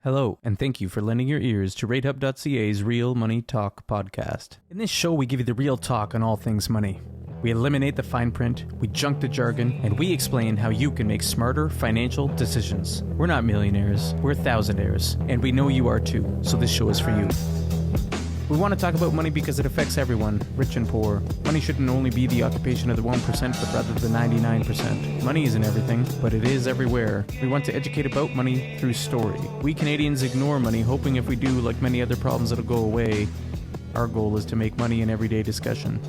Hello, and thank you for lending your ears to Ratehub.ca's Real Money Talk podcast. In this show, we give you the real talk on all things money. We eliminate the fine print, we junk the jargon, and we explain how you can make smarter financial decisions. We're not millionaires, we're thousandaires, and we know you are too, so this show is for you. We want to talk about money because it affects everyone, rich and poor. Money shouldn't only be the occupation of the 1%, but rather the 99%. Money isn't everything, but it is everywhere. We want to educate about money through story. We Canadians ignore money, hoping if we do, like many other problems, it'll go away. Our goal is to make money an everyday discussion.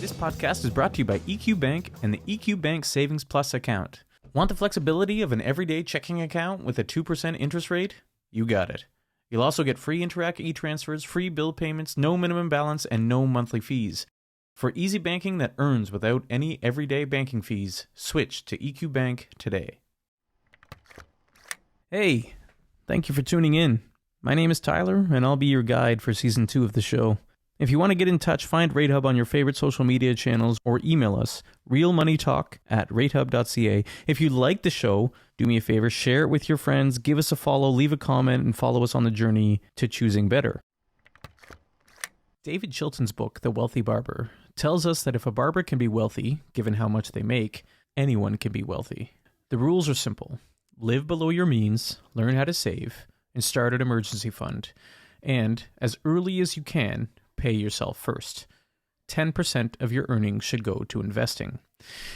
This podcast is brought to you by EQ Bank and the EQ Bank Savings Plus account. Want the flexibility of an everyday checking account with a 2% interest rate? You got it. You'll also get free Interac e-transfers, free bill payments, no minimum balance, and no monthly fees. For easy banking that earns without any everyday banking fees, switch to EQ Bank today. Hey, thank you for tuning in. My name is Tyler, and I'll be your guide for Season 2 of the show. If you want to get in touch, find Ratehub on your favorite social media channels or email us, realmoneytalk@ratehub.ca. If you like the show, do me a favor, share it with your friends, give us a follow, leave a comment, and follow us on the journey to choosing better. David Chilton's book, The Wealthy Barber, tells us that if a barber can be wealthy, given how much they make, anyone can be wealthy. The rules are simple. Live below your means, learn how to save, and start an emergency fund. And, as early as you can, pay yourself first. 10% of your earnings should go to investing.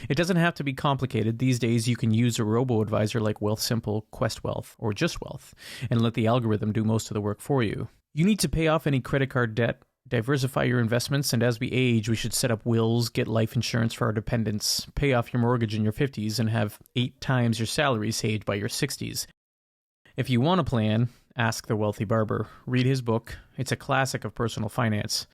It doesn't have to be complicated. These days you can use a robo advisor like Wealthsimple, Questwealth, or JustWealth, and let the algorithm do most of the work for you. You need to pay off any credit card debt, diversify your investments, and as we age, we should set up wills, get life insurance for our dependents, pay off your mortgage in your 50s, and have 8 times your salary saved by your 60s. If you want a plan, ask the Wealthy Barber. Read his book. It's a classic of personal finance.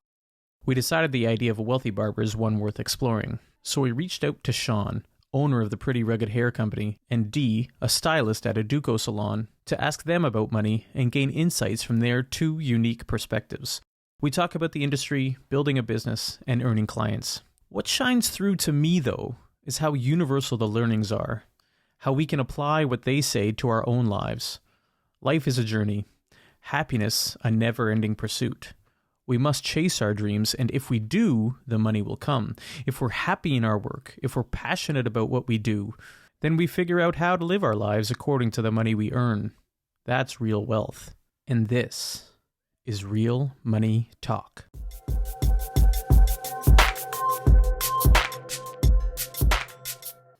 We decided the idea of a wealthy barber is one worth exploring. So we reached out to Shawnn, owner of the Pretty Rugged Hair Company, and Dee, a stylist at a Duco salon, to ask them about money and gain insights from their 2 unique perspectives. We talk about the industry, building a business, and earning clients. What shines through to me, though, is how universal the learnings are, how we can apply what they say to our own lives. Life is a journey. Happiness, a never-ending pursuit. We must chase our dreams, and if we do, the money will come. If we're happy in our work, if we're passionate about what we do, then we figure out how to live our lives according to the money we earn. That's real wealth. And this is Real Money Talk.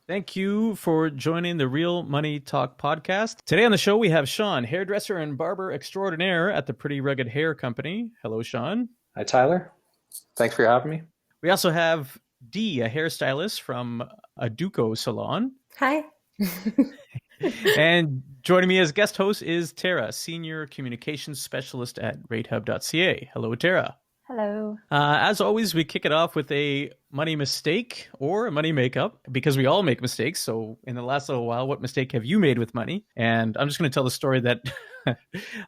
Thank you for joining the Real Money Talk podcast. Today on the show, we have Shawnn, hairdresser and barber extraordinaire at the Pretty Rugged Hair Company. Hello, Shawnn. Hi, Tyler. Thanks for having me. We also have Dee, a hairstylist from a Duco salon. Hi. And joining me as guest host is Tara, senior communications specialist at Ratehub.ca. Hello, Tara. Hello. As always, we kick it off with a money mistake or a money makeup because we all make mistakes. So in the last little while, what mistake have you made with money? And I'm just going to tell the story that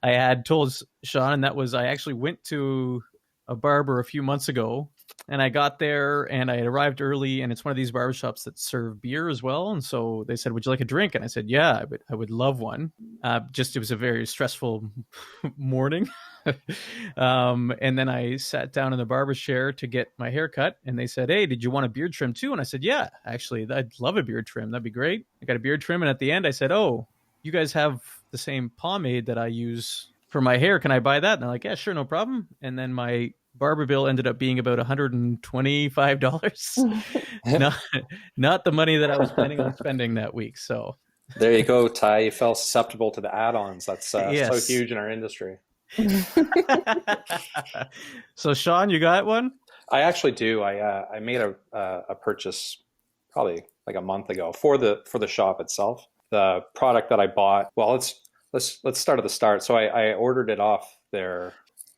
I had told Shawnn, and that was I actually went to a barber a few months ago, and I got there and I had arrived early, and it's one of these barbershops that serve beer as well. And so they said, "Would you like a drink?" And I said, "Yeah, I would love one." It was a very stressful morning. And then I sat down in the barber chair to get my hair cut, and they said, "Hey, did you want a beard trim too?" And I said, "Yeah, actually, I'd love a beard trim. That'd be great." I got a beard trim, and at the end I said, "Oh, you guys have the same pomade that I use for my hair. Can I buy that?" And they're like, "Yeah, sure, no problem." And then my barber bill ended up being about $125. not the money that I was planning on spending that week. So there you go, Ty. You fell susceptible to the add-ons. That's yes. So huge in our industry. So Shawnn, you got one? I actually do. I made a purchase probably like a month ago for the shop itself. The product that I bought. Well, let's start at the start. So I ordered it off their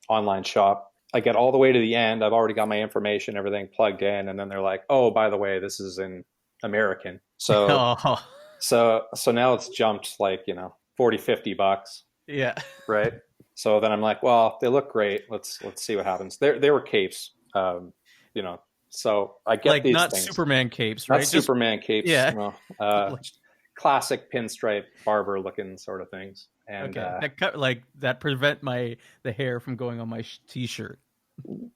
online shop. I get all the way to the end. I've already got my information, everything plugged in, and then they're like, "Oh, by the way, this is in American." So so now it's jumped like, $40-50. Yeah. Right. So then I'm like, well, they look great. Let's see what happens. They were capes, So I get like these not things. Superman capes, right? Not Superman capes. Yeah. Classic pinstripe barber looking sort of things. And Okay, that cut like that prevent the hair from going on my t-shirt.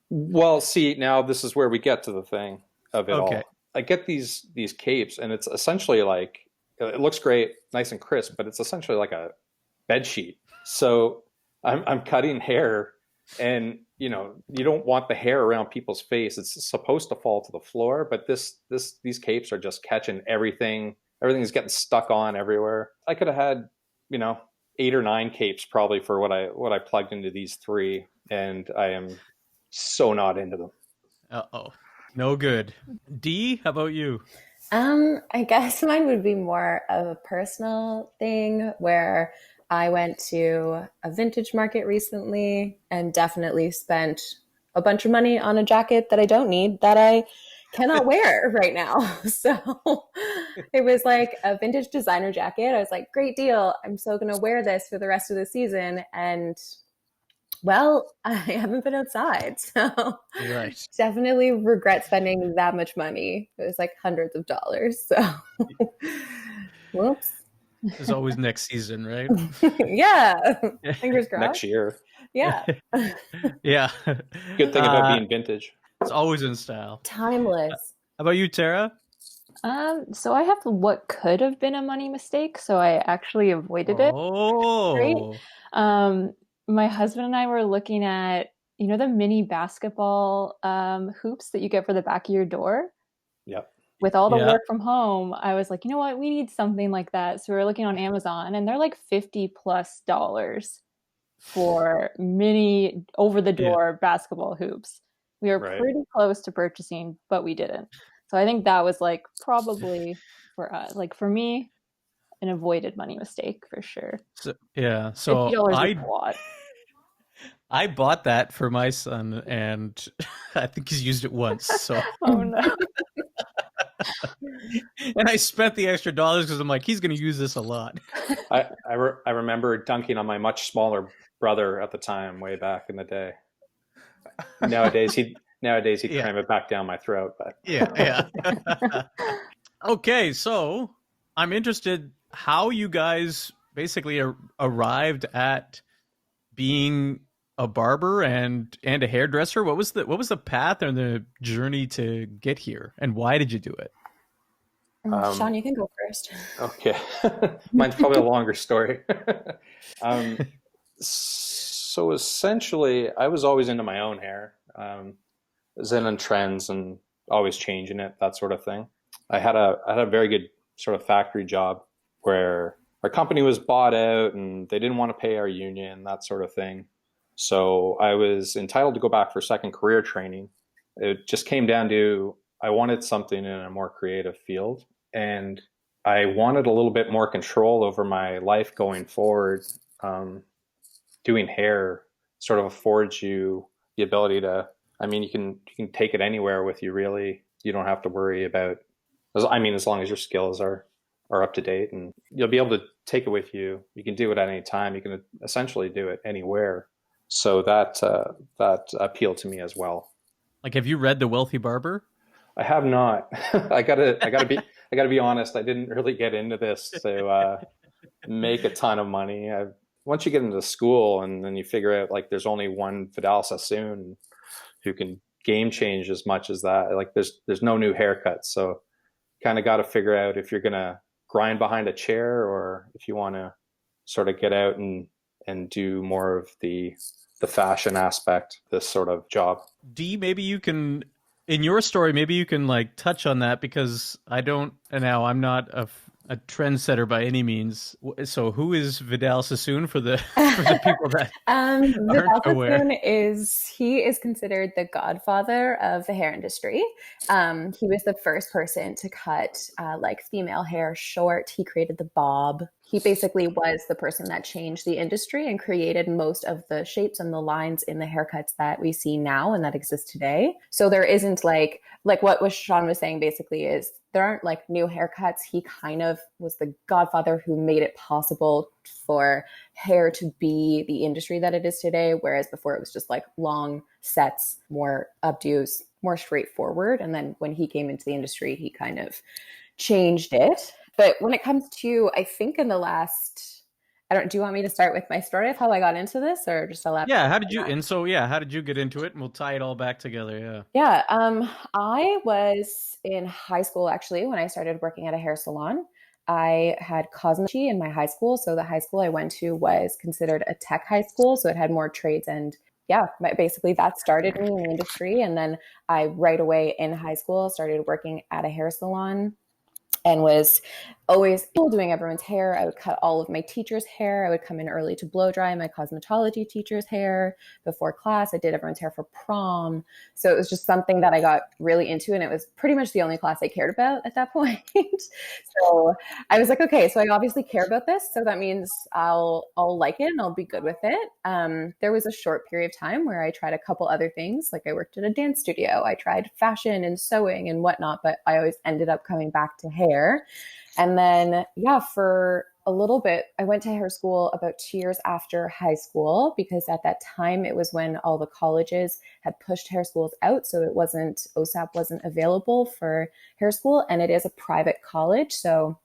well, see, now this is where we get to the thing of it Okay. all. I get these capes, and it's essentially like it looks great, nice and crisp, but it's essentially like a bed sheet. So I'm cutting hair, and you don't want the hair around people's face. It's supposed to fall to the floor, but these capes are just catching everything. Everything's getting stuck on everywhere. I could have had 8 or 9 capes probably for what I plugged into these 3, and I am so not into them. Uh-oh. No good. Dee, how about you? I guess mine would be more of a personal thing where I went to a vintage market recently and definitely spent a bunch of money on a jacket that I don't need, that I cannot wear right now. So it was like a vintage designer jacket. I was like, great deal. I'm so going to wear this for the rest of the season. And well, I haven't been outside. So Right. definitely regret spending that much money. It was like hundreds of dollars. So whoops. There's always next season, right? Yeah. Fingers crossed. Next year. Yeah. Yeah. Good thing about being vintage. It's always in style. Timeless. How about you, Tara? So I have what could have been a money mistake, so I actually avoided it. Oh. My husband and I were looking at, the mini basketball hoops that you get for the back of your door. Yep. With all the work from home, I was like, you know what, we need something like that. So we were looking on Amazon, and they're like $50+ for mini over-the-door basketball hoops. We were pretty close to purchasing, but we didn't. So I think that was like probably for us, like for me, an avoided money mistake for sure. So $50 is a lot. I bought that for my son, and I think he's used it once. So oh no. And I spent the extra dollars because I'm like, he's going to use this a lot. I remember dunking on my much smaller brother at the time, way back in the day. Nowadays he'd cram it back down my throat. But yeah. Okay, so I'm interested how you guys basically arrived at being a barber and a hairdresser. What was the path and the journey to get here, and why did you do it? Shawnn, you can go first. Okay. Mine's probably a longer story. So essentially, I was always into my own hair. Was in trends and always changing it, that sort of thing. I had a very good sort of factory job where our company was bought out and they didn't want to pay our union, that sort of thing. So I was entitled to go back for second career training. It just came down to I wanted something in a more creative field, and I wanted a little bit more control over my life going forward. Doing hair sort of affords you the ability to, you can take it anywhere with you, really. You don't have to worry about, as long as your skills are up to date, and you'll be able to take it with you. You can do it at any time. You can essentially do it anywhere. So that appealed to me as well. Like, have you read The Wealthy Barber? I have not. I gotta be honest. I didn't really get into this to make a ton of money. Once you get into school and then you figure out like there's only one Vidal Sasoon who can game change as much as that. Like there's no new haircuts. So kind of got to figure out if you're gonna grind behind a chair or if you want to sort of get out and do more of the fashion aspect, this sort of job. Dee, maybe you can, in your story, maybe you can like touch on that, because I'm not a trendsetter by any means. So who is Vidal Sasoon for the people that Vidal aren't aware? He is considered the godfather of the hair industry. He was the first person to cut like female hair short. He created the bob. He basically was the person that changed the industry and created most of the shapes and the lines in the haircuts that we see now and that exist today. So there isn't like what Shawnn was saying basically is there aren't like new haircuts. He kind of was the godfather who made it possible for hair to be the industry that it is today. Whereas before it was just like long sets, more updos, more straightforward. And then when he came into the industry, he kind of changed it. But when it comes to, I think in the last, do you want me to start with my story of how I got into this or just elaborate? Yeah, how did you how did you get into it? And we'll tie it all back together. Yeah. Yeah, I was in high school actually when I started working at a hair salon. I had cosmetology in my high school. So the high school I went to was considered a tech high school. So it had more trades. And yeah, basically that started me in the industry. And then I right away in high school started working at a hair salon and was always doing everyone's hair. I would cut all of my teachers' hair. I would come in early to blow dry my cosmetology teacher's hair before class. I did everyone's hair for prom. So it was just something that I got really into. And it was pretty much the only class I cared about at that point. So I was like, okay, so I obviously care about this. So that means I'll like it and I'll be good with it. There was a short period of time where I tried a couple other things. Like I worked at a dance studio. I tried fashion and sewing and whatnot, but I always ended up coming back to hair. And then, yeah, for a little bit, I went to hair school about 2 years after high school, because at that time it was when all the colleges had pushed hair schools out. So OSAP wasn't available for hair school, and it is a private college. So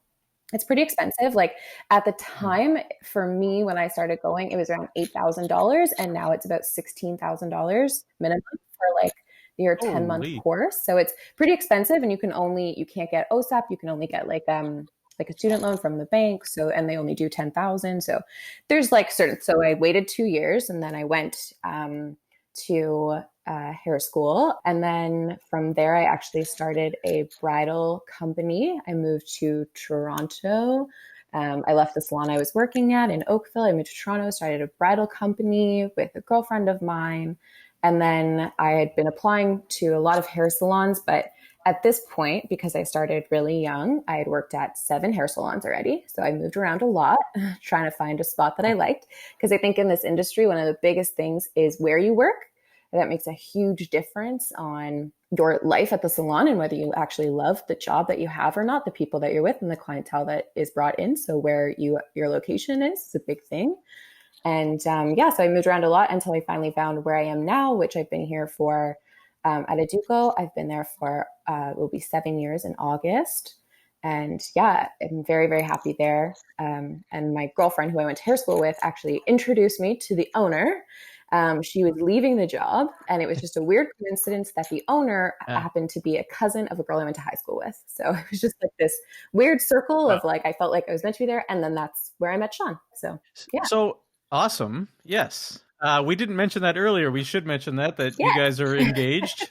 it's pretty expensive. Like at the time for me, when I started going, it was around $8,000, and now it's about $16,000 minimum for like your 10-month course. So it's pretty expensive, and you can't get OSAP. You can only get like a student loan from the bank. So, and they only do 10,000. So there's so I waited 2 years, and then I went to hair school. And then from there, I actually started a bridal company. I moved to Toronto. I left the salon I was working at in Oakville. I moved to Toronto, started a bridal company with a girlfriend of mine. And then I had been applying to a lot of hair salons, but at this point, because I started really young, I had worked at 7 hair salons already. So I moved around a lot trying to find a spot that I liked. Because I think in this industry, one of the biggest things is where you work. And that makes a huge difference on your life at the salon and whether you actually love the job that you have or not, the people that you're with and the clientele that is brought in. So where your location is a big thing. And so I moved around a lot until I finally found where I am now, which I've been here for at Aduco. I've been there for, will be 7 years in August. And yeah, I'm very, very happy there. And my girlfriend who I went to hair school with actually introduced me to the owner. She was leaving the job, and it was just a weird coincidence that the owner happened to be a cousin of a girl I went to high school with. So it was just like this weird circle of like, I felt like I was meant to be there. And then that's where I met Shawnn. So yeah. So awesome. Yes. We didn't mention that earlier. We should mention that you guys are engaged.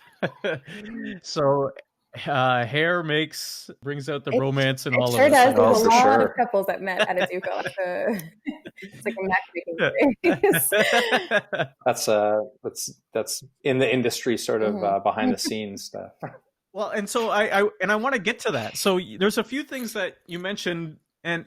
So hair brings out the romance in all of us. It sure does. There's a lot of couples that met at Aduco. It's like a matchmaking place. That's in the industry, sort of behind the scenes stuff. Well, and so I want to get to that. So there's a few things that you mentioned. And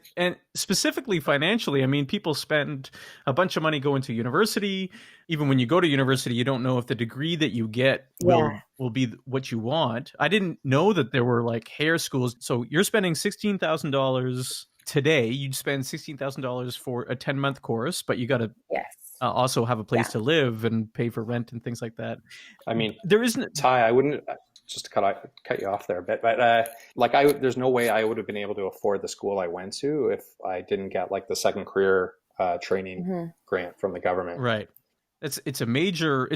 specifically financially, I mean, people spend a bunch of money going to university. Even when you go to university, you don't know if the degree that you get will be what you want. I didn't know that there were like hair schools. So you're spending $16,000 today. You'd spend $16,000 for a 10-month course, but you got to also have a place to live and pay for rent and things like that. I mean, there isn't. Ty, I wouldn't. Just to cut you off there a bit, but there's no way I would have been able to afford the school I went to if I didn't get like the second career training grant from the government. Right. It's a major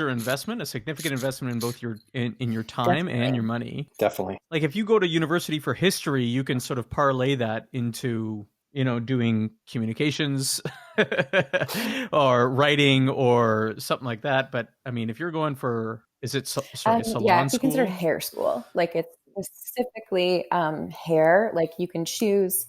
investment, a significant investment in both in your time and your money. Definitely. Like if you go to university for history, you can sort of parlay that into doing communications or writing or something like that. But I mean, if you're going for is it salon school? Yeah, it's considered hair school. Like it's specifically hair. Like you can choose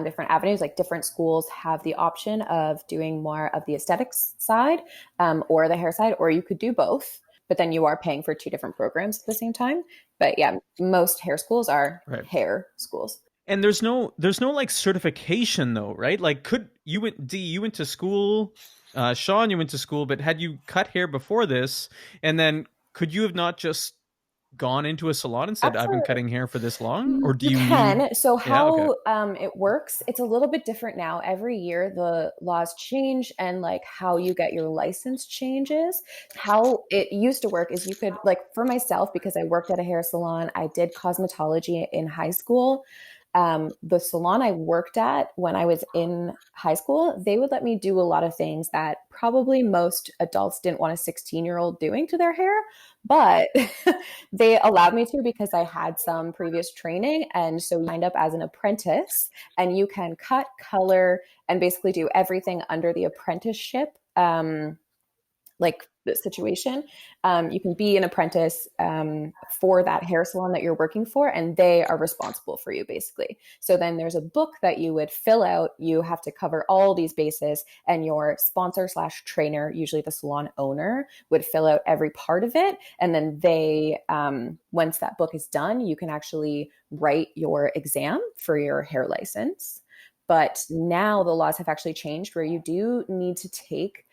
different avenues. Like different schools have the option of doing more of the aesthetics side or the hair side, or you could do both. But then you are paying for 2 different programs at the same time. But yeah, most hair schools are hair schools. And there's no like certification though, right? Like you went to school, Shawnn, you went to school, but had you cut hair before this, and then could you have not just gone into a salon and said, I've been cutting hair for this long? Or do you can. So how it works, it's a little bit different now. Every year the laws change and like how you get your license changes. How it used to work is you could, like for myself, because I worked at a hair salon, I did cosmetology in high school. The salon I worked at when I was in high school, they would let me do a lot of things that probably most adults didn't want a 16-year-old doing to their hair, but they allowed me to because I had some previous training. And so you signed up as an apprentice and you can cut, color, and basically do everything under the apprenticeship like the situation. You can be an apprentice for that hair salon that you're working for, and they are responsible for you basically. So then there's a book that you would fill out. You have to cover all these bases, and your sponsor slash trainer, usually the salon owner, would fill out every part of it. And then they, once that book is done, you can actually write your exam for your hair license. But now the laws have actually changed where you do need to take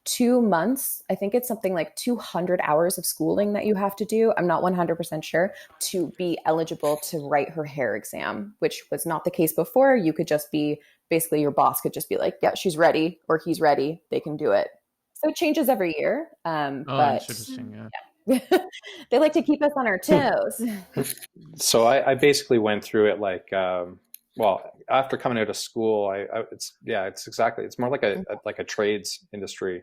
2 months. I think it's something like 200 hours of schooling that you have to do. I'm not 100% sure to be eligible to write her hair exam, which was not the case before. You could just be, basically your boss could just be like, yeah, she's ready or he's ready. They can do it. So it changes every year. But interesting. Yeah. They like to keep us on our toes. So I basically went through it like, well, after coming out of school, it's more like a trades industry.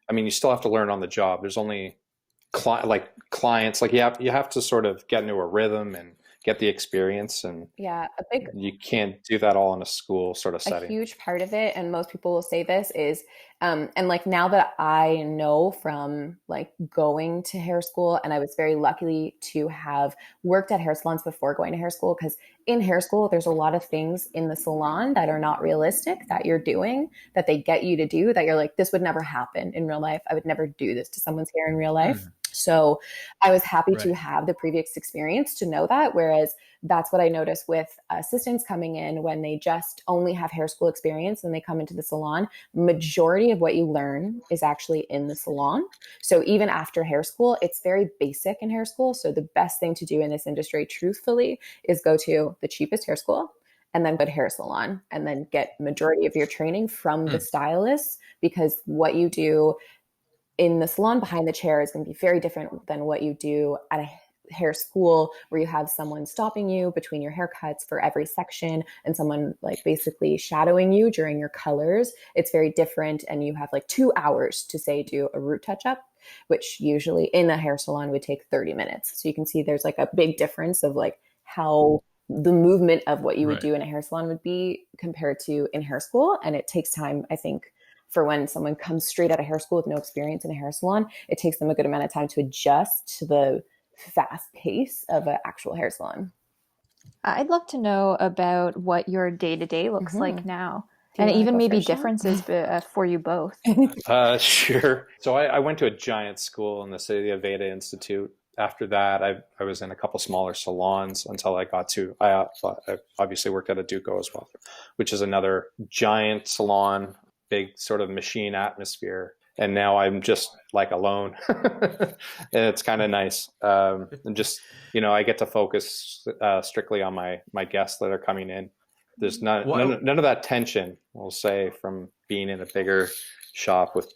I mean, you still have to learn on the job. There's only clients, like you have to sort of get into a rhythm and get the experience, and you can't do that all in a school sort of setting. A huge part of it, and most people will say this, is and like now that I know from like going to hair school, and I was very lucky to have worked at hair salons before going to hair school, because in hair school there's a lot of things in the salon that are not realistic that you're doing, that they get you to do, that you're like, this would never happen in real life. I would never do this to someone's hair in real life. So I was happy to have the previous experience to know that. Whereas that's what I noticed with assistants coming in when they just only have hair school experience and they come into the salon. Majority of what you learn is actually in the salon. So even after hair school, it's very basic in hair school. So the best thing to do in this industry, truthfully, is go to the cheapest hair school and then go to hair salon and then get majority of your training from the stylists, because what you do in the salon behind the chair is going to be very different than what you do at a hair school, where you have someone stopping you between your haircuts for every section and someone like basically shadowing you during your colors. It's very different. And you have like 2 hours to say do a root touch up, which usually in a hair salon would take 30 minutes. So you can see there's like a big difference of like how the movement of what you would do in a hair salon would be compared to in hair school. And it takes time, I think, for when someone comes straight out of hair school with no experience in a hair salon, it takes them a good amount of time to adjust to the fast pace of an actual hair salon. I'd love to know about what your day-to-day looks like now, and even maybe differences for you both. Sure. So I went to a giant school in the city of Veda Institute. After that, I was in a couple smaller salons until I got to, I obviously worked at a Duco as well, which is another giant salon, big sort of machine atmosphere. And now I'm just like alone. And it's kind of nice. And just, I get to focus strictly on my guests that are coming in. There's none of that tension, we'll say, from being in a bigger shop with,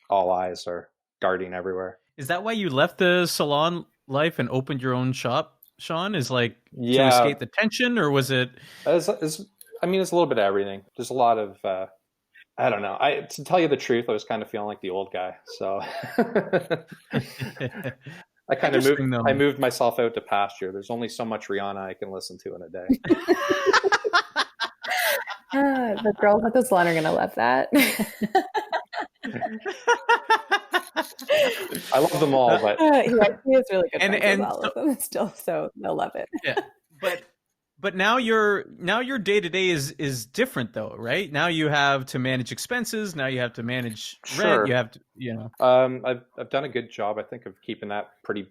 all eyes are darting everywhere. Is that why you left the salon life and opened your own shop, Shawnn? Is like to escape the tension, or was it? It's a little bit of everything. There's a lot of, I don't know. To tell you the truth, I was kind of feeling like the old guy. So I kind of moved myself out to pasture. There's only so much Rihanna I can listen to in a day. The girls at the salon are going to love that. I love them all, but he is really good and all of them still, so they'll love it. Yeah, but now your day-to-day is different though, right? Now you have to manage expenses. Now you have to manage rent. You have to, I've done a good job, I think, of keeping that pretty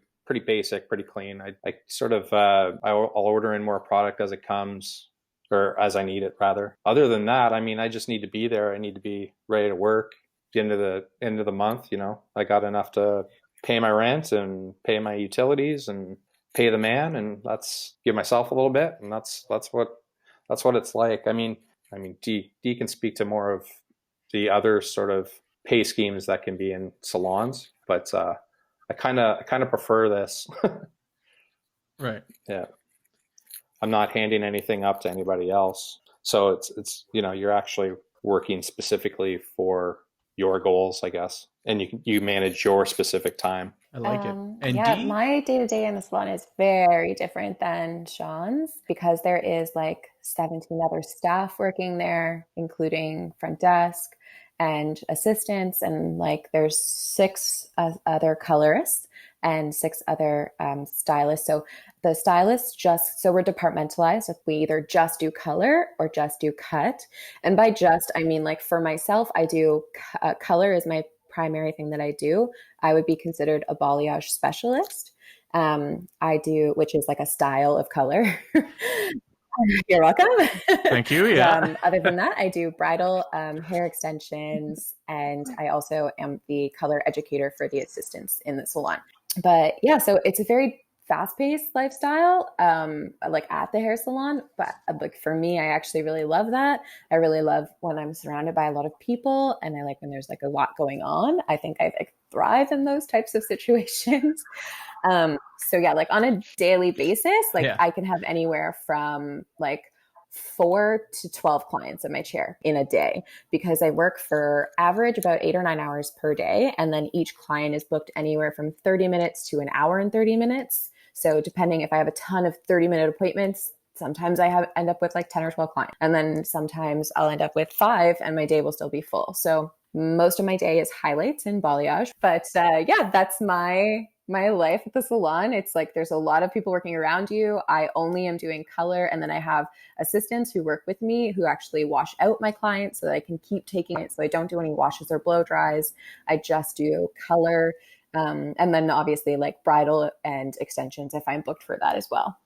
basic, pretty clean. I sort of I'll order in more product as it comes, or as I need it rather. Other than that, I just need to be there. I need to be ready to work. The end of the month, I got enough to pay my rent and pay my utilities and pay the man, and that's give myself a little bit, and that's what it's like. Dee can speak to more of the other sort of pay schemes that can be in salons, but I kind of prefer this. Right. Yeah. I'm not handing anything up to anybody else. So it's you're actually working specifically for your goals, I guess, and you manage your specific time. I like it. And Yeah, Dee? my day to day in the salon is very different than Shawnn's because there is like 17 other staff working there, including front desk and assistants, and like there's six other colorists and six other stylists. So the stylists so we're departmentalized. We either just do color or just do cut. And by just, I mean like for myself, I do color is my primary thing that I do. I would be considered a balayage specialist. I do, which is like a style of color. You're welcome. Thank you. Yeah. Other than that, I do bridal hair extensions, and I also am the color educator for the assistants in the salon. But yeah, so it's a very fast-paced lifestyle, like at the hair salon. But like for me, I actually really love that. I really love when I'm surrounded by a lot of people, and I like when there's like a lot going on. I think I like thrive in those types of situations. So yeah, like on a daily basis, like I can have anywhere from like 4 to 12 clients in my chair in a day because I work for average about 8 or 9 hours per day. And then each client is booked anywhere from 30 minutes to an hour and 30 minutes. So depending if I have a ton of 30-minute appointments, sometimes I end up with like 10 or 12 clients. And then sometimes I'll end up with 5 and my day will still be full. So most of my day is highlights and balayage. But yeah, that's my life at the salon. It's like there's a lot of people working around you. I only am doing color, and then I have assistants who work with me who actually wash out my clients so that I can keep taking it. So I don't do any washes or blow dries. I just do color, and then obviously like bridal and extensions if I'm booked for that as well.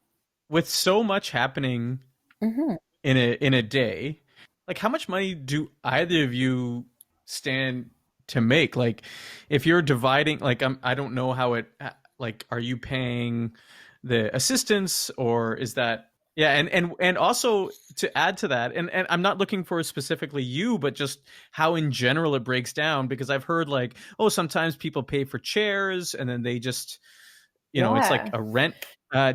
With so much happening in a day, like how much money do either of you stand to make? Like if you're dividing, like I don't know how it, like are you paying the assistants or is that and also to add to that, and I'm not looking for specifically you, but just how in general it breaks down, because I've heard like, oh, sometimes people pay for chairs and then they just it's like a rent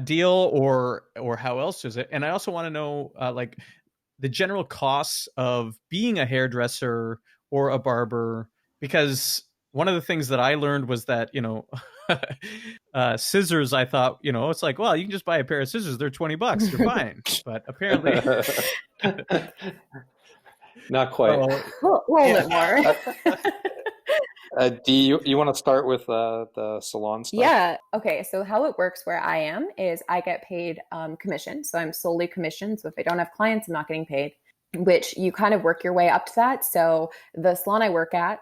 deal, or how else is it? And I also want to know like the general costs of being a hairdresser or a barber, because one of the things that I learned was that, scissors, I thought, it's like, well, you can just buy a pair of scissors. They're $20. You're fine. But apparently not quite. A little bit more. Do you want to start with the salon stuff? Yeah. Okay. So how it works where I am is I get paid commission. So I'm solely commissioned. So if I don't have clients, I'm not getting paid, which you kind of work your way up to that. So the salon I work at,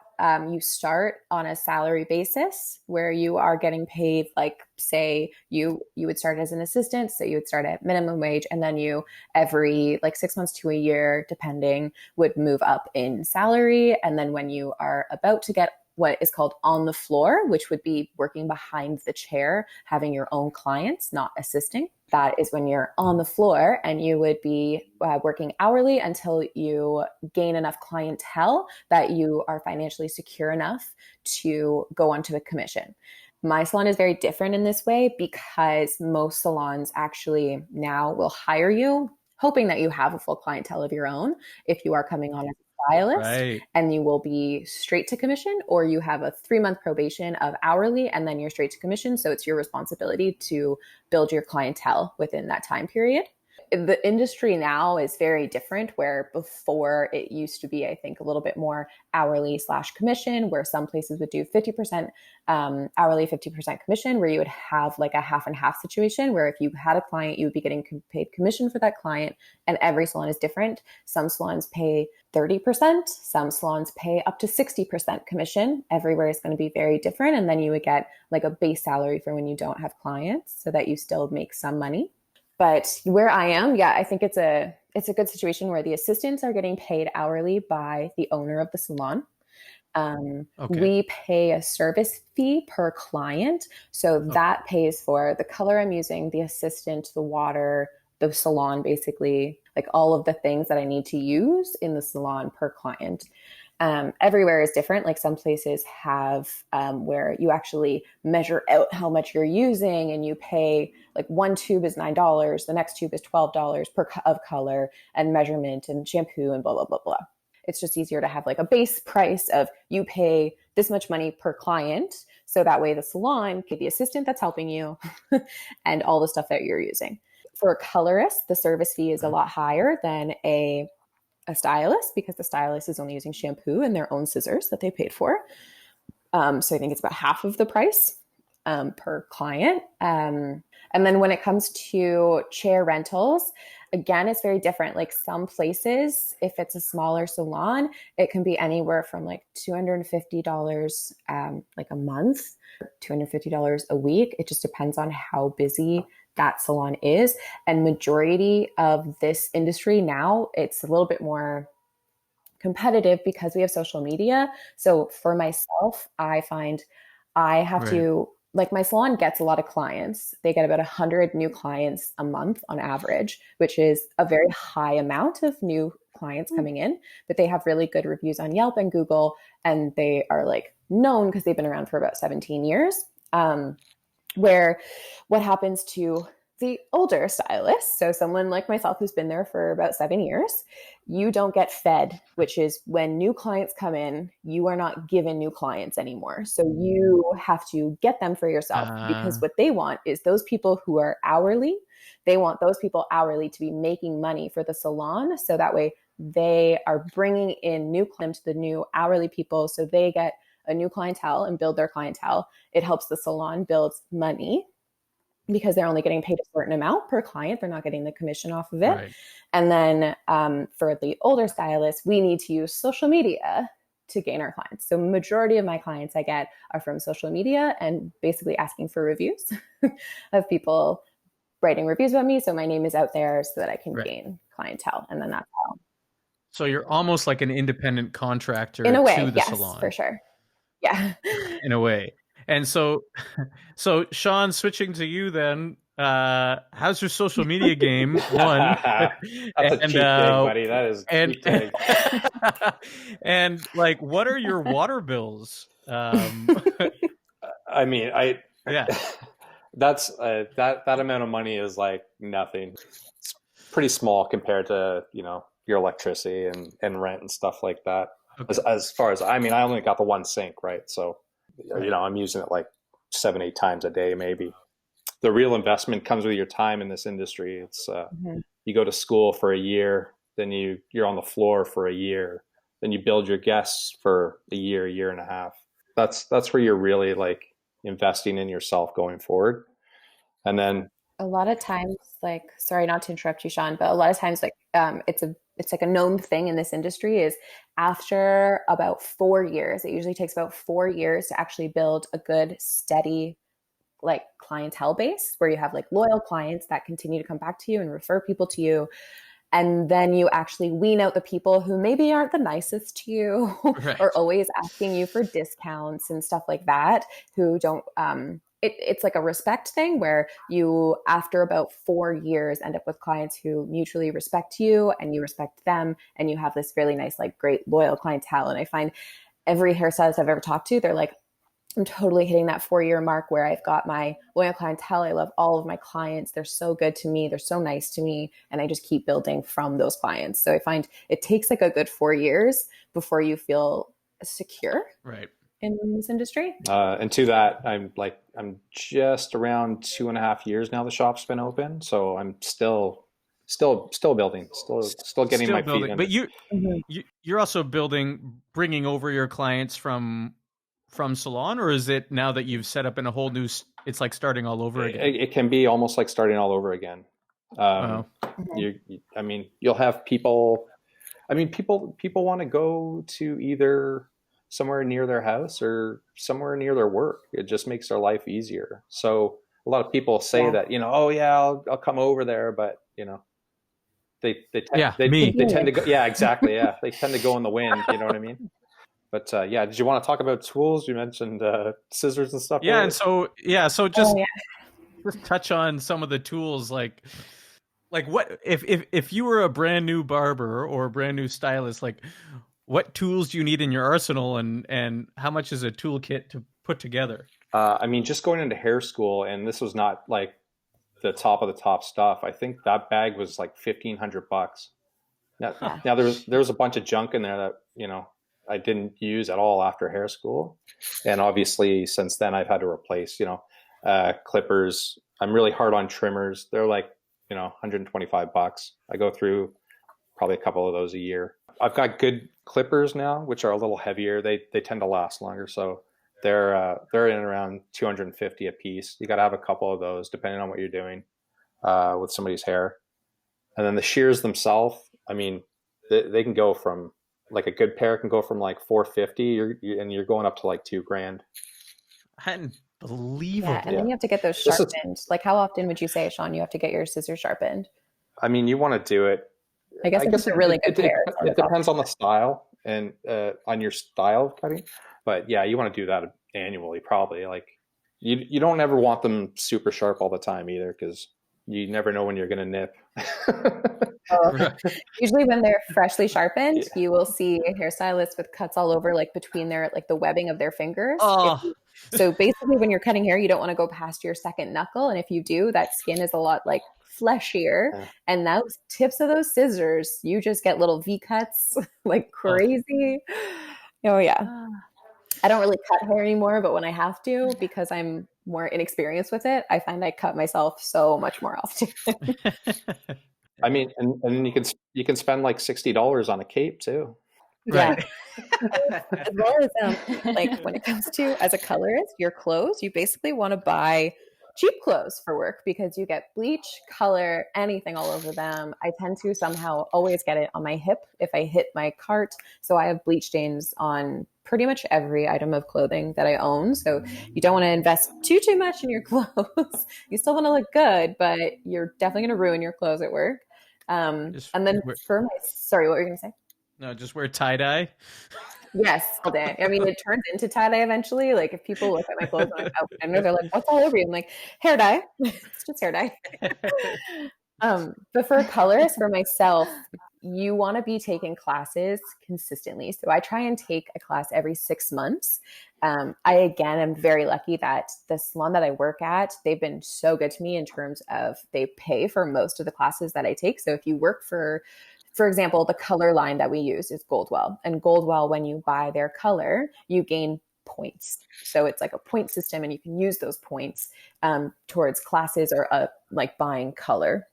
you start on a salary basis where you are getting paid, like say you would start as an assistant. So you would start at minimum wage, and then you every like 6 months to a year, depending, would move up in salary. And then when you are about to get what is called on the floor, which would be working behind the chair, having your own clients, not assisting. That is when you're on the floor, and you would be working hourly until you gain enough clientele that you are financially secure enough to go onto a commission. My salon is very different in this way because most salons actually now will hire you hoping that you have a full clientele of your own if you are coming on as stylist, right, and you will be straight to commission, or you have a 3-month probation of hourly and then you're straight to commission. So it's your responsibility to build your clientele within that time period. The industry now is very different, where before it used to be, I think, a little bit more hourly / commission, where some places would do 50% hourly, 50% commission, where you would have like a half and half situation, where if you had a client, you would be getting paid commission for that client. And every salon is different. Some salons pay 30%, some salons pay up to 60% commission. Everywhere is going to be very different. And then you would get like a base salary for when you don't have clients so that you still make some money. But where I am, yeah, I think it's a good situation where the assistants are getting paid hourly by the owner of the salon. We pay a service fee per client. So that pays for the color I'm using, the assistant, the water, the salon, basically, like all of the things that I need to use in the salon per client. Everywhere is different. Like some places have where you actually measure out how much you're using, and you pay like one tube is $9, the next tube is $12 of color and measurement and shampoo and blah, blah, blah, blah. It's just easier to have like a base price of you pay this much money per client. So that way the salon could the assistant that's helping you and all the stuff that you're using. For a colorist, the service fee is a lot higher than a stylist, because the stylist is only using shampoo and their own scissors that they paid for. So I think it's about half of the price per client. And then when it comes to chair rentals, again, it's very different. Like some places, if it's a smaller salon, it can be anywhere from like $250 like a month, $250 a week. It just depends on how busy that salon is. And majority of this industry now, it's a little bit more competitive because we have social media. So for myself, I find I have to, like my salon gets a lot of clients. They get about 100 new clients a month on average, which is a very high amount of new clients coming in, but they have really good reviews on Yelp and Google. And they are like known because they've been around for about 17 years. Where what happens to the older stylists, so someone like myself who's been there for about 7 years, you don't get fed, which is when new clients come in, you are not given new clients anymore. So you have to get them for yourself, because what they want is those people who are hourly. They want those people hourly to be making money for the salon. So that way they are bringing in new clients to the new hourly people. So they get a new clientele and build their clientele. It helps the salon build money because they're only getting paid a certain amount per client. They're not getting the commission off of it. Right. And then for the older stylists, we need to use social media to gain our clients. So majority of my clients I get are from social media and basically asking for reviews of people writing reviews about me. So my name is out there so that I can gain clientele. And then that's how. So you're almost like an independent contractor in a way, to the yes, salon. For sure. Yeah. In a way. And so Shawnn, switching to you then, how's your social media game? One. That's a cheap dig, buddy. That is cheap dig. And like, what are your water bills? I mean, that's that amount of money is like nothing. It's pretty small compared to, your electricity and rent and stuff like that. Okay. As far as, I only got the one sink, right? So, I'm using it like 7-8 times a day, maybe. The real investment comes with your time in this industry. It's you go to school for a year, then you're on the floor for a year, then you build your guests for a year and a half. That's where you're really like investing in yourself going forward. And then a lot of times, like, sorry not to interrupt you, Shawnn, but a lot of times, like, it's like a known thing in this industry is after about 4 years, it usually takes about 4 years to actually build a good, steady, like clientele base where you have like loyal clients that continue to come back to you and refer people to you. And then you actually wean out the people who maybe aren't the nicest to you or always asking you for discounts and stuff like that, who don't, it's like a respect thing where you, after about 4 years, end up with clients who mutually respect you and you respect them. And you have this really nice, like great loyal clientele. And I find every hairstylist I've ever talked to, they're like, I'm totally hitting that 4-year mark where I've got my loyal clientele. I love all of my clients. They're so good to me. They're so nice to me. And I just keep building from those clients. So I find it takes like a good 4 years before you feel secure. Right. In this industry. And to that, I'm just around 2.5 years now the shop's been open. So I'm still building, still getting my feet in. But you're also bringing over your clients from salon, or is it now that you've set up in a whole new, it's like starting all over again? It can be almost like starting all over again. You'll have people, people want to go to either somewhere near their house or somewhere near their work. It just makes their life easier. So a lot of people say that, I'll come over there, but they tend to go. Yeah, exactly. Yeah. They tend to go in the wind. You know what I mean? But did you want to talk about tools? You mentioned scissors and stuff. Yeah. Earlier. So just touch on some of the tools, like what if you were a brand new barber or a brand new stylist, like what tools do you need in your arsenal, and how much is a toolkit to put together? I mean, just going into hair school, and this was not like the top of the top stuff. I think that bag was like $1,500. Now there's a bunch of junk in there that, you know, I didn't use at all after hair school. And obviously since then I've had to replace, you know, clippers. I'm really hard on trimmers. They're like, you know, $125. I go through probably a couple of those a year. I've got good clippers now, which are a little heavier. They tend to last longer. So they're in around $250 a piece. You got to have a couple of those depending on what you're doing with somebody's hair. And then the shears themselves, I mean, they can go from, like, a good pair can go from like $450 and you're going up to like $2,000. Unbelievable. Yeah, and then you have to get those sharpened. Like, how often would you say, Shawnn, you have to get your scissors sharpened? I mean, you want to do it. I guess it's a really good pair. It depends on the style and on your style of cutting. But yeah, you want to do that annually, probably. Like, you don't ever want them super sharp all the time either, because you never know when you're going to nip. Usually when they're freshly sharpened, you will see hairstylists with cuts all over, like between their, like the webbing of their fingers. So basically when you're cutting hair, you don't want to go past your second knuckle. And if you do, that skin is a lot like fleshier. And those tips of those scissors, you just get little V cuts like crazy. Oh yeah. I don't really cut hair anymore, but when I have to, because I'm more inexperienced with it, I find I cut myself so much more often. I mean, and you can spend like $60 on a cape too. Right. Yeah. As well as like when it comes to, as a colorist, your clothes, you basically want to buy cheap clothes for work because you get bleach, color, anything all over them. I tend to somehow always get it on my hip if I hit my cart. So I have bleach stains on pretty much every item of clothing that I own. So you don't want to invest too much in your clothes. You still want to look good, but you're definitely going to ruin your clothes at work. And then sorry, what were you going to say? No, just wear tie-dye. Yes, all day. I mean, it turns into tie-dye eventually. Like, if people look at my clothes and I'm out, they're like, what's all over you? I'm like, hair dye. It's just hair dye. But for a colorist, for myself, you want to be taking classes consistently. So I try and take a class every 6 months. I, again, am very lucky that the salon that I work at, they've been so good to me in terms of they pay for most of the classes that I take. So if you work for example, the color line that we use is Goldwell. And Goldwell, when you buy their color, you gain points. So it's like a point system, and you can use those points towards classes or like buying color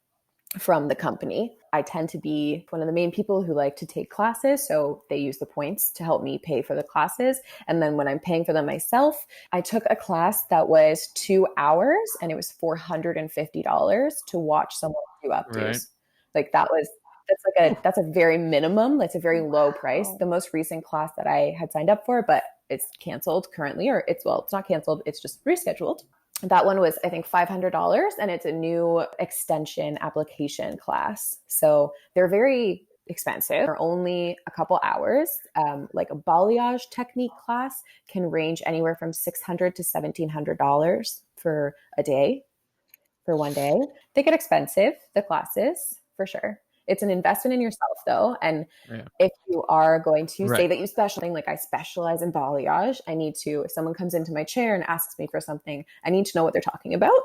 from the company. I tend to be one of the main people who like to take classes. So they use the points to help me pay for the classes. And then when I'm paying for them myself, I took a class that was 2 hours and it was $450 to watch someone do updos. Right. Like that's a very minimum. That's a very low price. The most recent class that I had signed up for, but it's canceled currently, or it's not canceled. It's just rescheduled. That one was, I think, $500, and it's a new extension application class. So they're very expensive. They're only a couple hours. Like a balayage technique class can range anywhere from $600 to $1,700 for a day, for one day. They get expensive, the classes, for sure. It's an investment in yourself, though. And if you are going to say that you specialize, like I specialize in balayage, I need to, if someone comes into my chair and asks me for something, I need to know what they're talking about.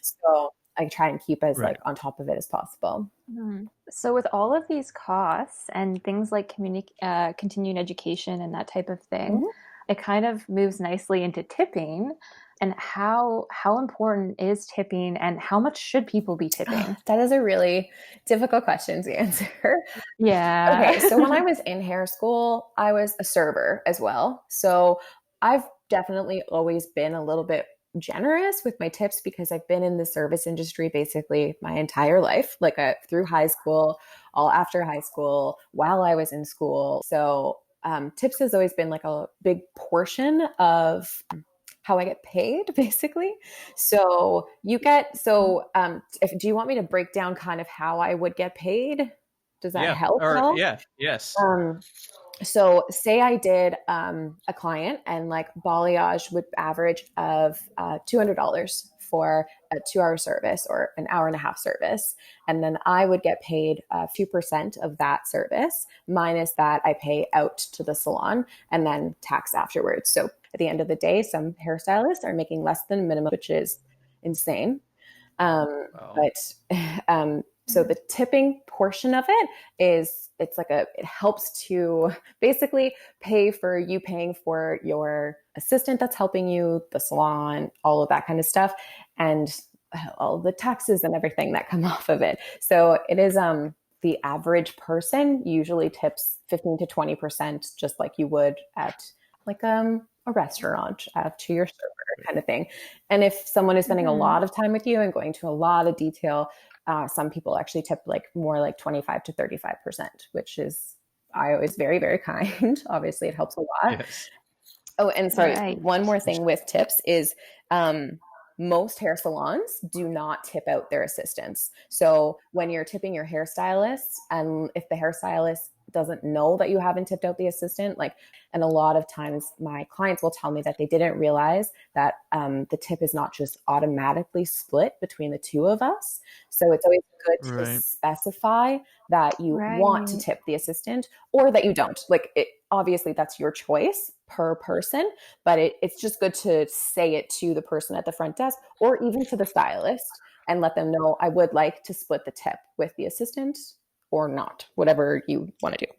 So I try and keep as like on top of it as possible. So with all of these costs and things like continuing education and that type of thing, it kind of moves nicely into tipping. And how important is tipping, and how much should people be tipping? That is a really difficult question to answer. Yeah. Okay. So when I was in hair school, I was a server as well. So I've definitely always been a little bit generous with my tips because I've been in the service industry basically my entire life, like through high school, all after high school, while I was in school. So tips has always been like a big portion of how I get paid, basically. So do you want me to break down kind of how I would get paid? Does that help? Yes. So say I did a client and like balayage would average of $200 for a 2-hour service or an hour and a half service. And then I would get paid 2% of that service minus that I pay out to the salon and then tax afterwards. So at the end of the day, some hairstylists are making less than minimum, which is insane. Wow. So the tipping portion of it is, it helps to basically pay for you paying for your assistant that's helping you, the salon, all of that kind of stuff, and all the taxes and everything that come off of it. So it is, the average person usually tips 15 to 20%, just like you would at like a restaurant to your server kind of thing. And if someone is spending a lot of time with you and going to a lot of detail, some people actually tip like more like 25 to 35%, which is, I always very, very kind. Obviously it helps a lot. Yes. Oh, and sorry, one more thing with tips is, most hair salons do not tip out their assistants. So when you're tipping your hairstylist, and if the hairstylist doesn't know that you haven't tipped out the assistant, and a lot of times my clients will tell me that they didn't realize that the tip is not just automatically split between the two of us. So it's always good to specify that you want to tip the assistant or that you don't. Obviously that's your choice per person, but it's just good to say it to the person at the front desk or even to the stylist and let them know, I would like to split the tip with the assistant or not, whatever you want to do.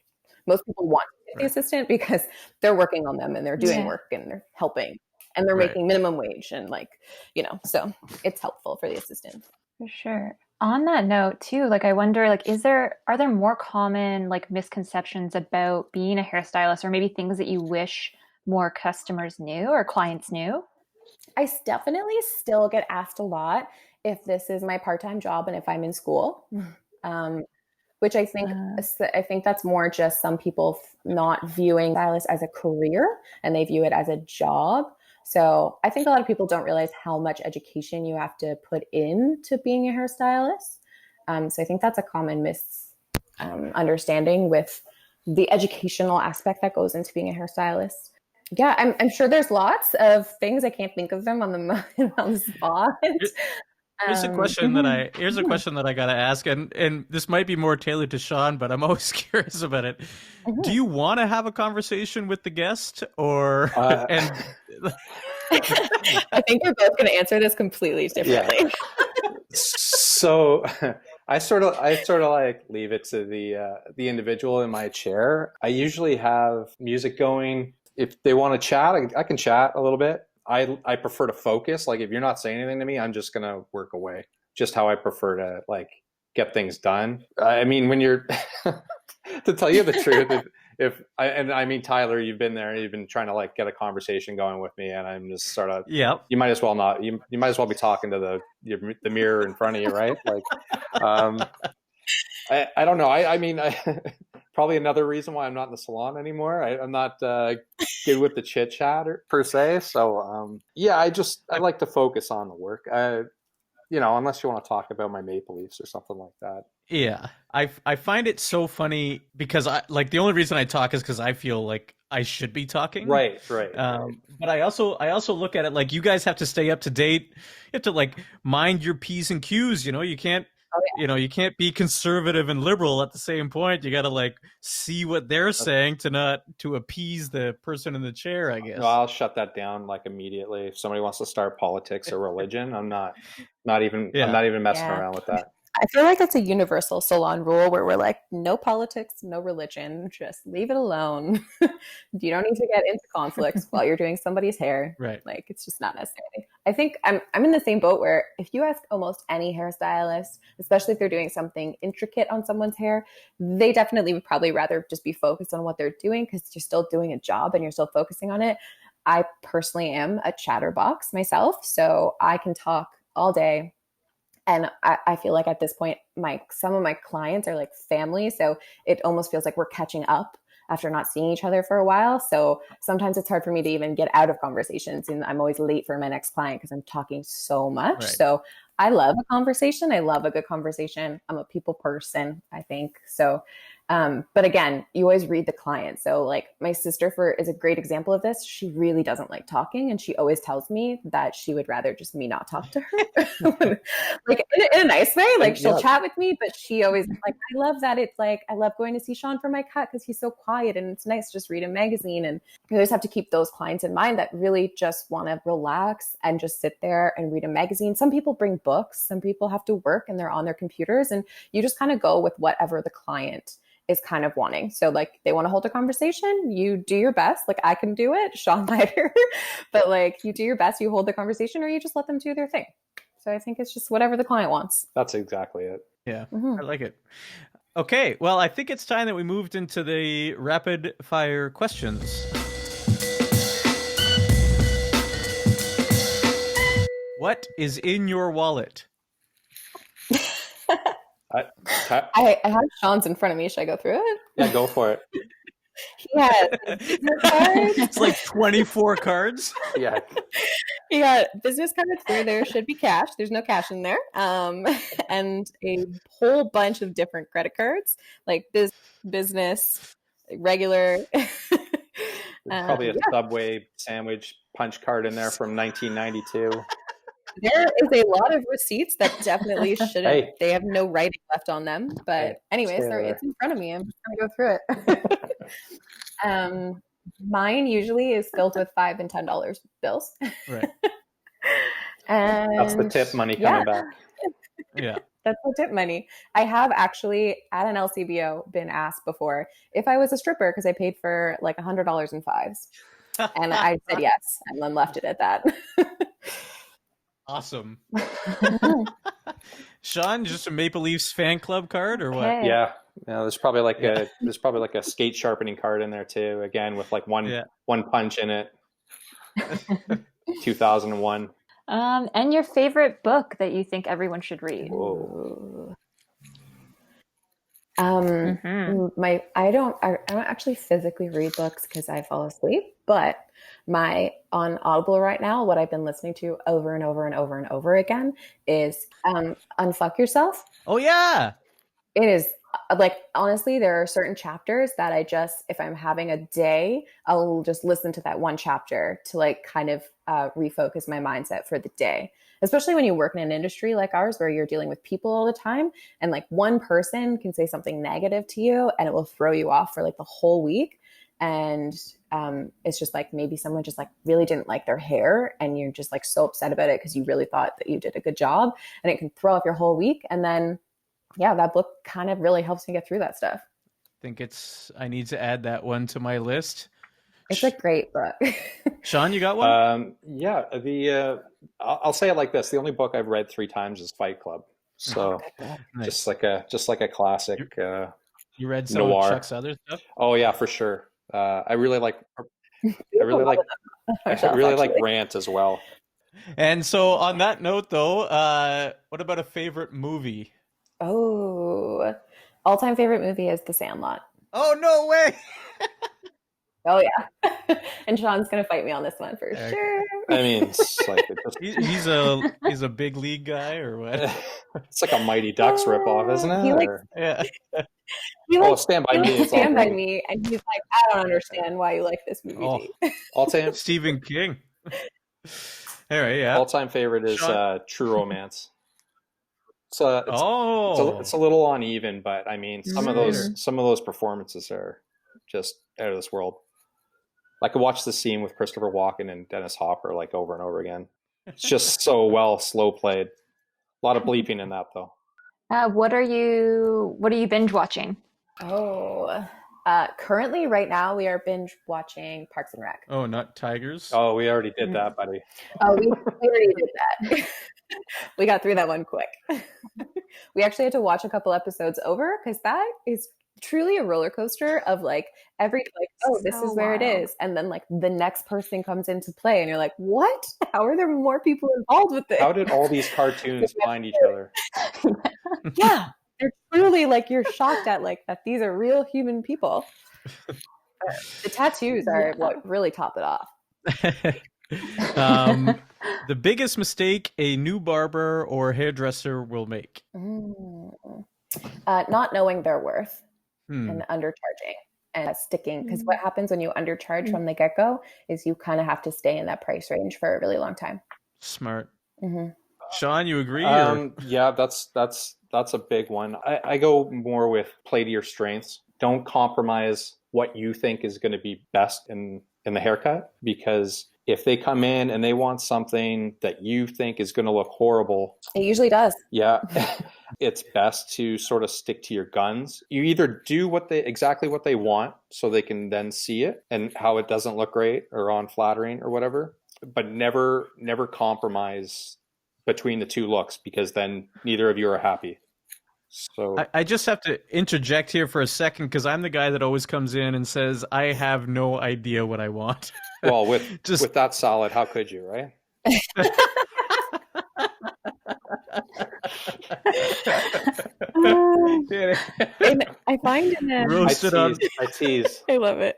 Most people want to tip the assistant because they're working on them and they're doing work and they're helping and they're making minimum wage and so it's helpful for the assistant. For sure. On that note too, I wonder, are there more common misconceptions about being a hairstylist, or maybe things that you wish more customers knew or clients knew? I definitely still get asked a lot if this is my part-time job and if I'm in school, which I think that's more just some people not viewing stylist as a career and they view it as a job. So I think a lot of people don't realize how much education you have to put into being a hairstylist. So I think that's a common misunderstanding with the educational aspect that goes into being a hairstylist. Yeah, I'm sure there's lots of things. I can't think of them on the spot. Here's a question that I gotta ask, and this might be more tailored to Shawnn, but I'm always curious about it. Do you want to have a conversation with the guest, or? I think we're both going to answer this completely differently. Yeah. So I sort of leave it to the individual in my chair. I usually have music going. If they want to chat, I can chat a little bit. I prefer to focus. If you're not saying anything to me, I'm just going to work away. Just how I prefer to get things done. I mean, when you're, to tell you the truth, Tyler, you've been there and you've been trying to get a conversation going with me, and I'm just sort of, you might as well not, you might as well be talking to the mirror in front of you, right? I don't know. I mean, probably another reason why I'm not in the salon anymore. I'm not good with the chit chat per se. So I like to focus on the work. Unless you want to talk about my Maple Leafs or something like that. Yeah, I find it so funny because the only reason I talk is because I feel like I should be talking. Right. But I also look at it you guys have to stay up to date. You have to mind your P's and Q's. You can't. You can't be conservative and liberal at the same point. You got to see what they're saying to appease the person in the chair, I guess. No, I'll shut that down immediately. If somebody wants to start politics or religion, I'm not even messing around with that. I feel like it's a universal salon rule where we're no politics, no religion, just leave it alone. You don't need to get into conflicts while you're doing somebody's hair. Right. It's just not necessary. I think I'm in the same boat where if you ask almost any hairstylist, especially if they're doing something intricate on someone's hair, they definitely would probably rather just be focused on what they're doing because you're still doing a job and you're still focusing on it. I personally am a chatterbox myself, so I can talk all day. And I feel like at this point, some of my clients are family. So it almost feels like we're catching up after not seeing each other for a while. So sometimes it's hard for me to even get out of conversations. And I'm always late for my next client because I'm talking so much. Right. So I love a conversation. I love a good conversation. I'm a people person, I think. So But again, you always read the client. So like my sister is a great example of this. She really doesn't like talking. And she always tells me that she would rather just me not talk to her. Like in a nice way, like she'll chat with me, but she always is like, I love that. It's like, I love going to see Shawnn for my cut because he's so quiet and it's nice to just read a magazine. And you always have to keep those clients in mind that really just want to relax and just sit there and read a magazine. Some people bring books, some people have to work and they're on their computers, and you just kind of go with whatever the client is kind of wanting. So like they want to hold a conversation, you do your best. Like I can do it, Shawnn might, but like you do your best, you hold the conversation, or you just let them do their thing. So I think it's just whatever the client wants. That's exactly it. Yeah, I like it. Okay, well, I think it's time that we moved into the rapid fire questions. What is in your wallet? I have Shawnn's in front of me. Should I go through it? Yeah, go for it. He has business cards. It's like 24 cards. Yeah. He got business cards where there should be cash. There's no cash in there. And a whole bunch of different credit cards, like business, regular. Probably a Subway sandwich punch card in there from 1992. There is a lot of receipts that definitely shouldn't. Hey. They have no writing left on them. But anyways, it's in front of me. I'm just gonna go through it. Mine usually is filled with $5 and $10 bills. Right. And that's the tip money coming back. Yeah. That's the tip money. I have actually at an LCBO been asked before if I was a stripper because I paid for like $100 in fives. And I said yes, and then left it at that. Awesome. Shawnn, just a Maple Leafs fan club card or what? Okay. Yeah. There's probably like a skate sharpening card in there too. Again, with like one punch in it. 2001. And your favorite book that you think everyone should read? Whoa. I don't actually physically read books because I fall asleep, but on Audible right now, what I've been listening to over and over and over and over again is Unfuck Yourself. Oh yeah. It is like, honestly, there are certain chapters that if I'm having a day, I'll just listen to that one chapter to like kind of refocus my mindset for the day. Especially when you work in an industry like ours where you're dealing with people all the time, and like one person can say something negative to you and it will throw you off for like the whole week. And it's just like maybe someone just like really didn't like their hair and you're just like so upset about it because you really thought that you did a good job, and it can throw off your whole week. And then that book kind of really helps me get through that stuff. I need to add that one to my list. It's a great book. Shawnn, you got one? I'll say it like this. The only book I've read 3 times is Fight Club. So Nice. just like a classic. You read some noir. of Chuck's other stuff? Oh yeah, for sure. I really like Rant as well. And so on that note though, what about a favorite movie? Oh, all-time favorite movie is The Sandlot. Oh, no way. Oh yeah. And Shawnn's gonna fight me on this one for sure. I mean, it's like he's a big league guy or what? It's like a Mighty Ducks ripoff, isn't it? Stand by Me. Stand by Me, and he's like, I don't understand why you like this movie. All-time Stephen King. All right, yeah. All-time favorite is True Romance. It's a little uneven, but I mean, some of those performances are just out of this world. I could watch the scene with Christopher Walken and Dennis Hopper like over and over again. It's just so well slow played. A lot of bleeping in that though. What are you binge watching? Currently right now we are binge watching Parks and Rec. Oh, not Tigers? Oh, we already did that, buddy. Oh, we already did that. We got through that one quick. We actually had to watch a couple episodes over because that is truly a roller coaster of like this is where it is, and then like the next person comes into play and you're like, what? How are there more people involved with this? How did all these cartoons find each other? Yeah, they're truly like, you're shocked at like that these are real human people. The tattoos are what really top it off. The biggest mistake a new barber or hairdresser will make? Not knowing their worth. and undercharging and sticking. Because what happens when you undercharge from the get-go is you kind of have to stay in that price range for a really long time. Smart. Mm-hmm. Shawnn, you agree? Yeah, that's a big one. I go more with play to your strengths. Don't compromise what you think is going to be best in the haircut, because if they come in and they want something that you think is going to look horrible, it usually does. Yeah, it's best to sort of stick to your guns. You either do exactly what they want so they can then see it and how it doesn't look great or unflattering or whatever, but never compromise between the two looks, because then neither of you are happy. So I just have to interject here for a second, because I'm the guy that always comes in and says, I have no idea what I want. Well, with that salad, how could you, right? And I find in a I tease. I love it.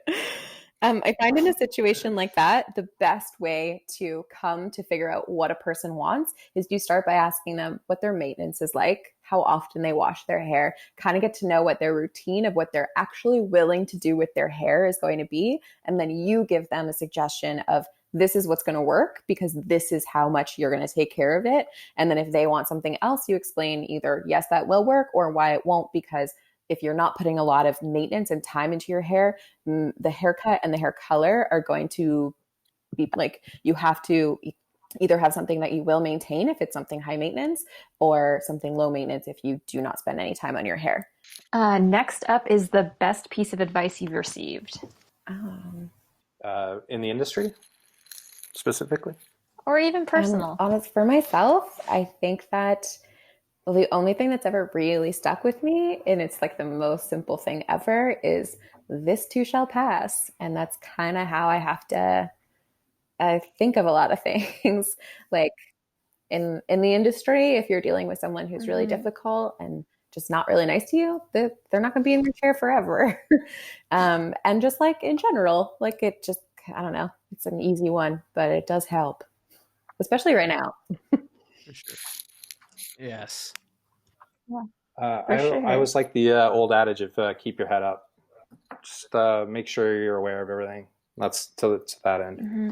I find in a situation like that, the best way to come to figure out what a person wants is you start by asking them what their maintenance is like, how often they wash their hair, kind of get to know what their routine of what they're actually willing to do with their hair is going to be. And then you give them a suggestion of, this is what's going to work because this is how much you're going to take care of it. And then if they want something else, you explain either, yes, that will work, or why it won't, because if you're not putting a lot of maintenance and time into your hair, the haircut and the hair color are going to be like, you have to either have something that you will maintain if it's something high maintenance, or something low maintenance if you do not spend any time on your hair. Next up is the best piece of advice you've received. In the industry, specifically? Or even personal. Honest, for myself, I think that the only thing that's ever really stuck with me, and it's like the most simple thing ever, is this too shall pass. And that's kind of how I have to think of a lot of things. Like in the industry, if you're dealing with someone who's really difficult and just not really nice to you, they're not going to be in your chair forever. And just like in general, like it just, I don't know, it's an easy one, but it does help, especially right now. For sure. Yes. Yeah. I was like the old adage of keep your head up. Just make sure you're aware of everything. That's to that end. Mm-hmm.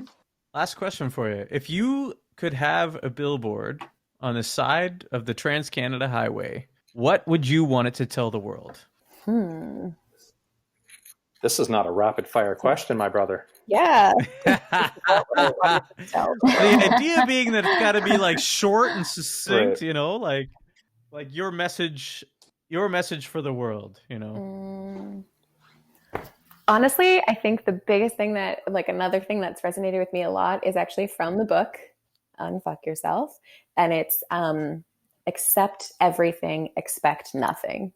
Last question for you. If you could have a billboard on the side of the Trans-Canada Highway, what would you want it to tell the world? This is not a rapid fire question, my brother. Yeah. The idea being that it's got to be like short and succinct, Right. you know, like your message for the world, you know. Honestly, I think the biggest thing that, like, another thing that's resonated with me a lot is actually from the book, Unfuck Yourself. And it's accept everything, expect nothing.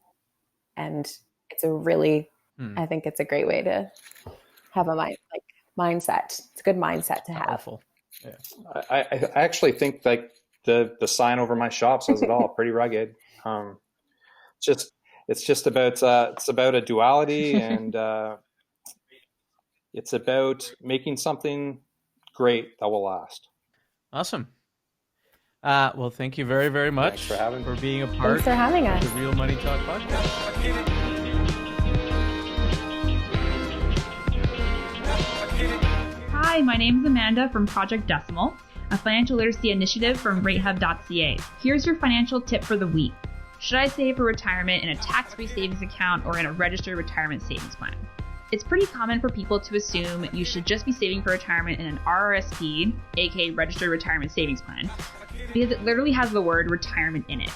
And it's a really, I think it's a great way to have a mindset. It's a good mindset to have. Powerful. Yeah. I actually think like the sign over my shop says it all. Pretty rugged. It's just about a duality, and it's about making something great that will last. Awesome. Well, thank you very, very much for being a part Thanks for having us. of the Real Money Talk podcast. Hi, my name is Amanda from Project Decimal, a financial literacy initiative from Ratehub.ca. Here's your financial tip for the week. Should I save for retirement in a tax-free savings account or in a registered retirement savings plan? It's pretty common for people to assume you should just be saving for retirement in an RRSP, aka Registered Retirement Savings Plan, because it literally has the word retirement in it.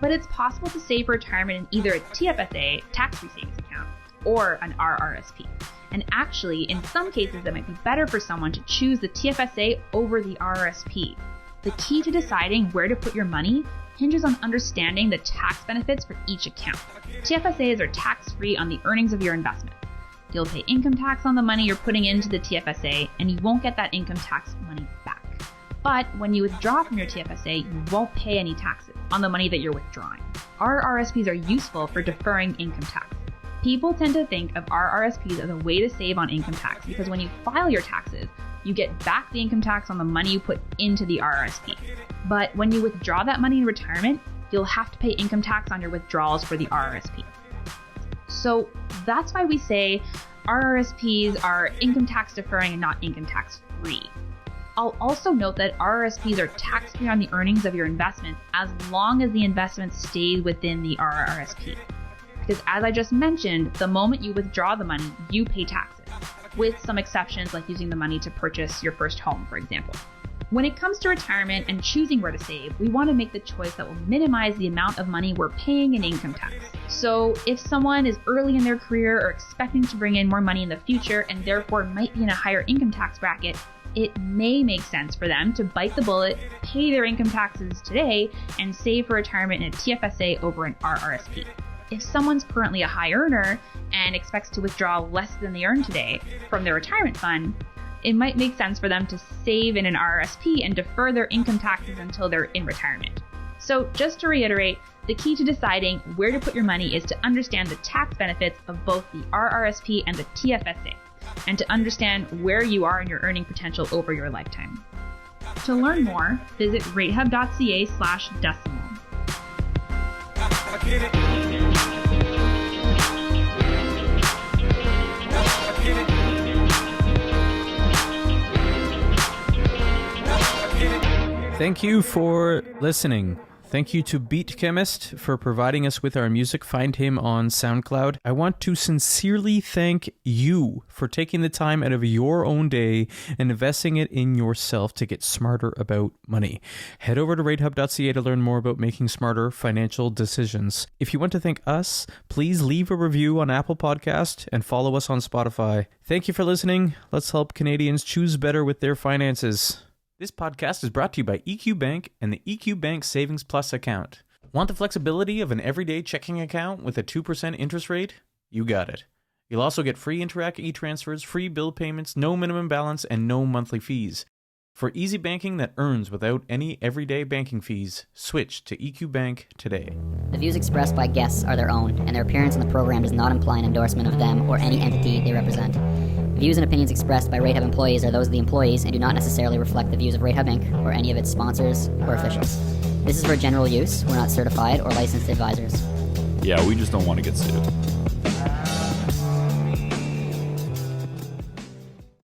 But it's possible to save for retirement in either a TFSA, tax-free savings account, or an RRSP. And actually, in some cases, it might be better for someone to choose the TFSA over the RRSP. The key to deciding where to put your money hinges on understanding the tax benefits for each account. TFSAs are tax-free on the earnings of your investment. You'll pay income tax on the money you're putting into the TFSA, and you won't get that income tax money back. But when you withdraw from your TFSA, you won't pay any taxes on the money that you're withdrawing. RRSPs are useful for deferring income tax. People tend to think of RRSPs as a way to save on income tax because when you file your taxes, you get back the income tax on the money you put into the RRSP. But when you withdraw that money in retirement, you'll have to pay income tax on your withdrawals for the RRSP. So that's why we say RRSPs are income tax deferring and not income tax free. I'll also note that RRSPs are tax-free on the earnings of your investment as long as the investment stays within the RRSP. Because as I just mentioned, the moment you withdraw the money, you pay taxes, with some exceptions like using the money to purchase your first home, for example. When it comes to retirement and choosing where to save, we want to make the choice that will minimize the amount of money we're paying in income tax. So if someone is early in their career or expecting to bring in more money in the future and therefore might be in a higher income tax bracket, it may make sense for them to bite the bullet, pay their income taxes today, and save for retirement in a TFSA over an RRSP. If someone's currently a high earner and expects to withdraw less than they earn today from their retirement fund, it might make sense for them to save in an RRSP and defer their income taxes until they're in retirement. So just to reiterate, the key to deciding where to put your money is to understand the tax benefits of both the RRSP and the TFSA, and to understand where you are in your earning potential over your lifetime. To learn more, visit Ratehub.ca/decimal. Thank you for listening. Thank you to Beat Chemist for providing us with our music. Find him on SoundCloud. I want to sincerely thank you for taking the time out of your own day and investing it in yourself to get smarter about money. Head over to Ratehub.ca to learn more about making smarter financial decisions. If you want to thank us, please leave a review on Apple Podcast and follow us on Spotify. Thank you for listening. Let's help Canadians choose better with their finances. This podcast is brought to you by EQ Bank and the EQ Bank Savings Plus account. Want the flexibility of an everyday checking account with a 2% interest rate? You got it. You'll also get free Interac e-transfers, free bill payments, no minimum balance, and no monthly fees. For easy banking that earns without any everyday banking fees, switch to EQ Bank today. The views expressed by guests are their own, and their appearance in the program does not imply an endorsement of them or any entity they represent. The views and opinions expressed by Ratehub employees are those of the employees and do not necessarily reflect the views of Ratehub Inc. or any of its sponsors or officials. This is for general use. We're not certified or licensed advisors. Yeah, we just don't want to get sued.